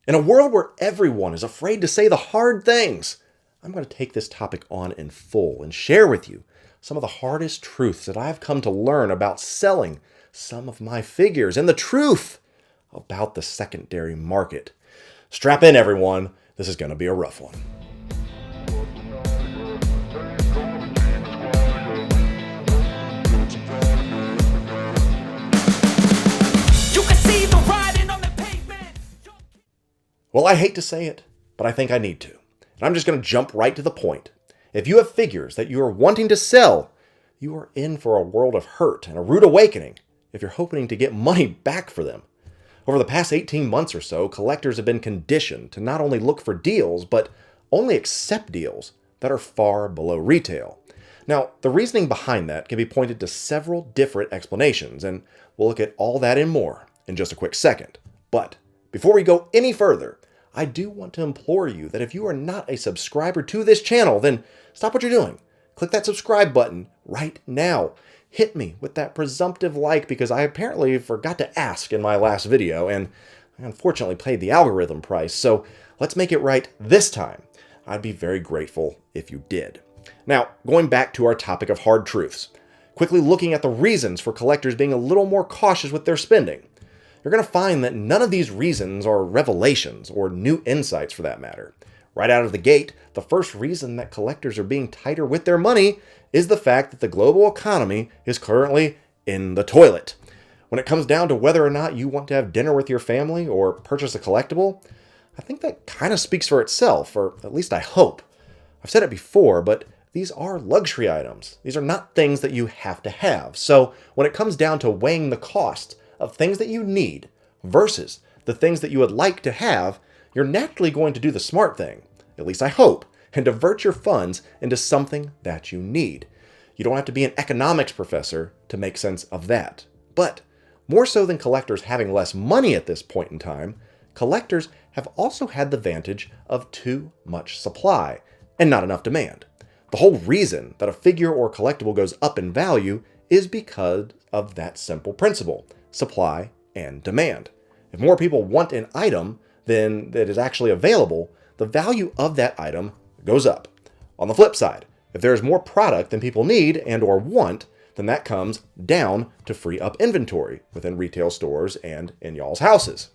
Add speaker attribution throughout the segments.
Speaker 1: In a world where everyone is afraid to say the hard things, I'm going to take this topic on in full and share with you some of the hardest truths that I've come to learn about selling some of my figures and the truth about the secondary market. Strap in, everyone. This is going to be a rough one. Well, I hate to say it, but I think I need to. And I'm just going to jump right to the point. If you have figures that you are wanting to sell, you are in for a world of hurt and a rude awakening if you're hoping to get money back for them. Over the past 18 months or so, collectors have been conditioned to not only look for deals, but only accept deals that are far below retail. Now, the reasoning behind that can be pointed to several different explanations, and we'll look at all that and more in just a quick second. But before we go any further, I do want to implore you that if you are not a subscriber to this channel, then stop what you're doing. Click that subscribe button right now. Hit me with that presumptive like because I apparently forgot to ask in my last video and I unfortunately paid the algorithm price. So let's make it right this time. I'd be very grateful if you did. Now, going back to our topic of hard truths, quickly looking at the reasons for collectors being a little more cautious with their spending. You're going to find that none of these reasons are revelations or new insights for that matter. Right out of the gate, the first reason that collectors are being tighter with their money is the fact that the global economy is currently in the toilet. When it comes down to whether or not you want to have dinner with your family or purchase a collectible, I think that kind of speaks for itself, or at least I hope. I've said it before, but these are luxury items. These are not things that you have to have. So when it comes down to weighing the cost of things that you need versus the things that you would like to have, you're naturally going to do the smart thing, at least I hope, and divert your funds into something that you need. You don't have to be an economics professor to make sense of that. But more so than collectors having less money at this point in time, collectors have also had the advantage of too much supply and not enough demand. The whole reason that a figure or collectible goes up in value is because of that simple principle: supply and demand. If more people want an item than that is actually available, the value of that item goes up. On the flip side, if there is more product than people need and or want, then that comes down to free up inventory within retail stores and in y'all's houses.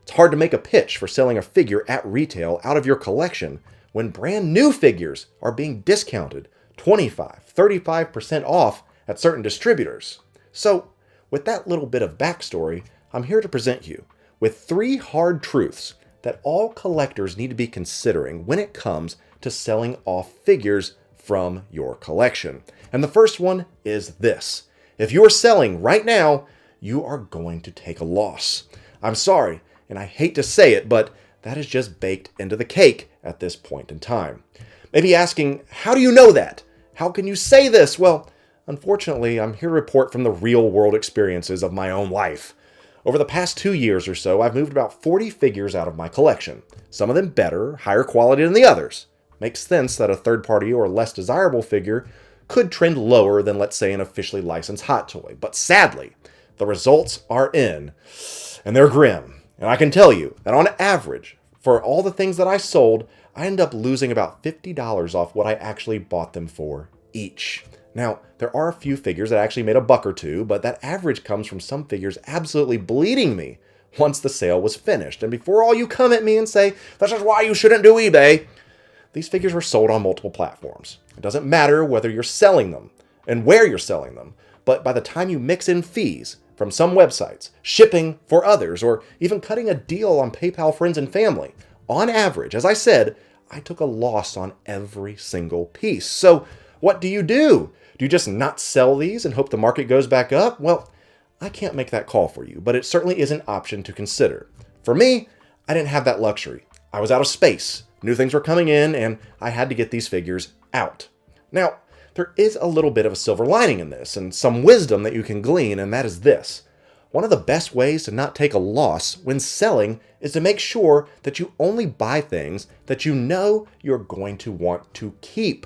Speaker 1: It's hard to make a pitch for selling a figure at retail out of your collection when brand new figures are being discounted 25, 35% off at certain distributors. So, with that little bit of backstory, I'm here to present you with 3 hard truths that all collectors need to be considering when it comes to selling off figures from your collection. And the first one is this: if you are selling right now, you are going to take a loss. I'm sorry, and I hate to say it, but that is just baked into the cake at this point in time. Maybe asking, how do you know that? How can you say this? Well, unfortunately, I'm here to report from the real world experiences of my own life. Over the past 2 years or so, I've moved about 40 figures out of my collection. Some of them better, higher quality than the others. Makes sense that a third party or less desirable figure could trend lower than, let's say, an officially licensed hot toy. But sadly, the results are in, and they're grim. And I can tell you that on average, for all the things that I sold, I end up losing about $50 off what I actually bought them for each. Now, there are a few figures that actually made a buck or two, but that average comes from some figures absolutely bleeding me once the sale was finished. And before all you come at me and say, this is why you shouldn't do eBay, these figures were sold on multiple platforms. It doesn't matter whether you're selling them and where you're selling them, but by the time you mix in fees from some websites, shipping for others, or even cutting a deal on PayPal friends and family, on average, as I said, I took a loss on every single piece. So what do? Do you just not sell these and hope the market goes back up? Well, I can't make that call for you, but it certainly is an option to consider. For me, I didn't have that luxury. I was out of space. New things were coming in, and I had to get these figures out. Now, there is a little bit of a silver lining in this, and some wisdom that you can glean, and that is this. One of the best ways to not take a loss when selling is to make sure that you only buy things that you know you're going to want to keep.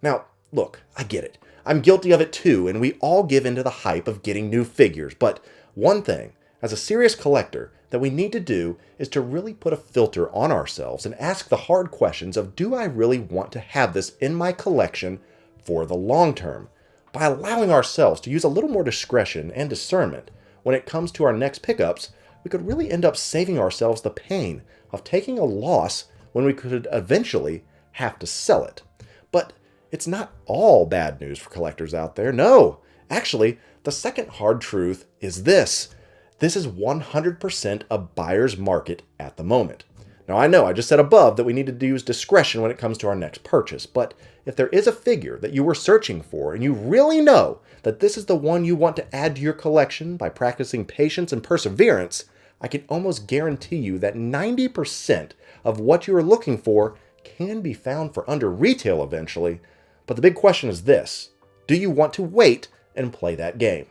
Speaker 1: Now, look, I get it. I'm guilty of it too, and we all give into the hype of getting new figures. But one thing, as a serious collector, that we need to do is to really put a filter on ourselves and ask the hard questions of, do I really want to have this in my collection for the long term? By allowing ourselves to use a little more discretion and discernment when it comes to our next pickups, we could really end up saving ourselves the pain of taking a loss when we could eventually have to sell it. But it's not all bad news for collectors out there. No, actually, the second hard truth is this. This is 100% a buyer's market at the moment. Now, I know I just said above that we need to use discretion when it comes to our next purchase, but if there is a figure that you were searching for and you really know that this is the one you want to add to your collection by practicing patience and perseverance, I can almost guarantee you that 90% of what you are looking for can be found for under retail eventually. But the big question is this: do you want to wait and play that game?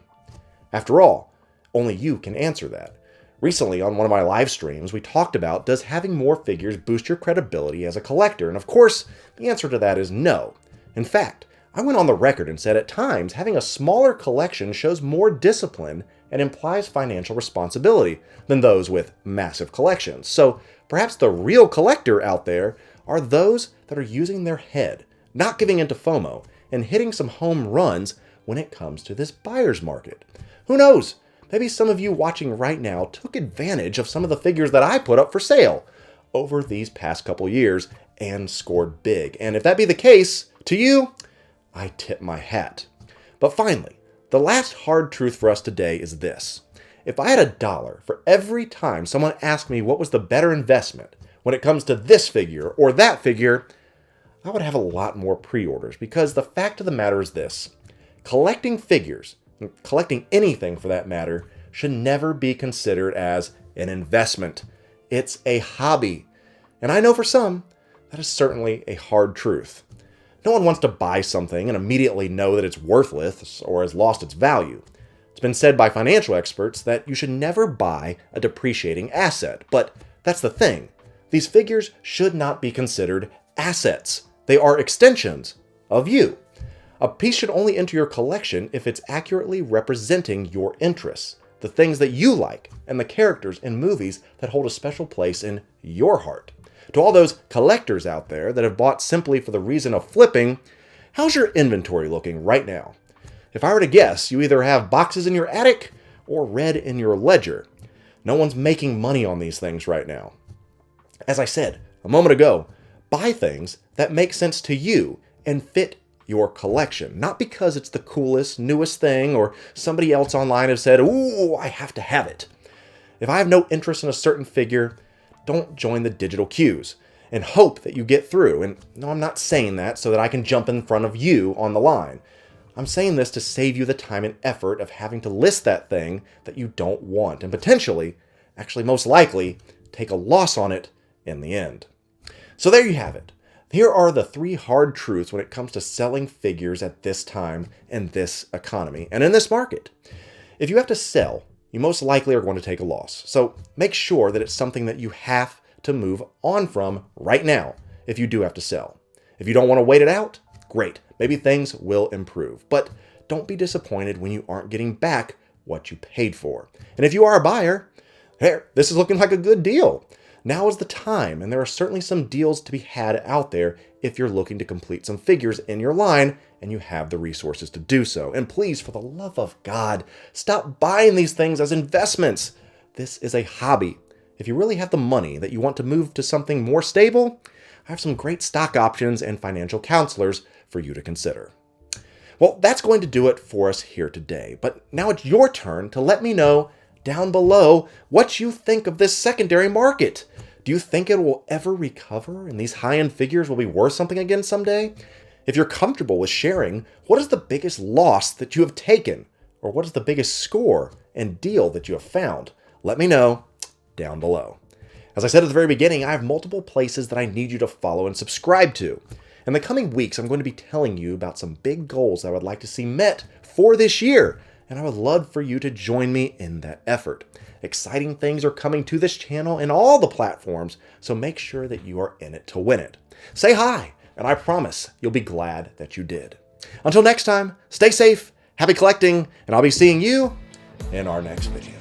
Speaker 1: After all, only you can answer that. Recently, on one of my live streams, we talked about, does having more figures boost your credibility as a collector? And of course, the answer to that is no. In fact, I went on the record and said at times having a smaller collection shows more discipline and implies financial responsibility than those with massive collections. So perhaps the real collector out there are those that are using their head, not giving into FOMO, and hitting some home runs when it comes to this buyer's market. Who knows? Maybe some of you watching right now took advantage of some of the figures that I put up for sale over these past couple years and scored big. And if that be the case, to you, I tip my hat. But finally, the last hard truth for us today is this. If I had $1 for every time someone asked me what was the better investment when it comes to this figure or that figure, I would have a lot more pre-orders, because the fact of the matter is this: collecting figures, collecting anything for that matter, should never be considered as an investment. It's a hobby. And I know for some, that is certainly a hard truth. No one wants to buy something and immediately know that it's worthless or has lost its value. It's been said by financial experts that you should never buy a depreciating asset. But that's the thing. These figures should not be considered assets. They are extensions of you. A piece should only enter your collection if it's accurately representing your interests, the things that you like, and the characters in movies that hold a special place in your heart. To all those collectors out there that have bought simply for the reason of flipping, how's your inventory looking right now? If I were to guess, you either have boxes in your attic or red in your ledger. No one's making money on these things right now. As I said a moment ago, buy things that make sense to you and fit your collection, not because it's the coolest, newest thing or somebody else online has said, "Ooh, I have to have it." If I have no interest in a certain figure, don't join the digital queues and hope that you get through. And no, I'm not saying that so that I can jump in front of you on the line. I'm saying this to save you the time and effort of having to list that thing that you don't want and potentially, actually most likely, take a loss on it in the end. So there you have it. Here are the 3 hard truths when it comes to selling figures at this time in this economy and in this market. If you have to sell, you most likely are going to take a loss. So make sure that it's something that you have to move on from right now if you do have to sell. If you don't want to wait it out, great. Maybe things will improve. But don't be disappointed when you aren't getting back what you paid for. And if you are a buyer, hey, this is looking like a good deal. Now is the time, and there are certainly some deals to be had out there if you're looking to complete some figures in your line and you have the resources to do so. And please, for the love of God, stop buying these things as investments. This is a hobby. If you really have the money that you want to move to something more stable, I have some great stock options and financial counselors for you to consider. Well, that's going to do it for us here today. But now it's your turn to let me know down below what you think of this secondary market. Do you think it will ever recover and these high-end figures will be worth something again someday? If you're comfortable with sharing, what is the biggest loss that you have taken? Or what is the biggest score and deal that you have found? Let me know down below. As I said at the very beginning, I have multiple places that I need you to follow and subscribe to. In the coming weeks, I'm going to be telling you about some big goals I would like to see met for this year, and I would love for you to join me in that effort. Exciting things are coming to this channel and all the platforms, so make sure that you are in it to win it. Say hi, and I promise you'll be glad that you did. Until next time, stay safe, happy collecting, and I'll be seeing you in our next video.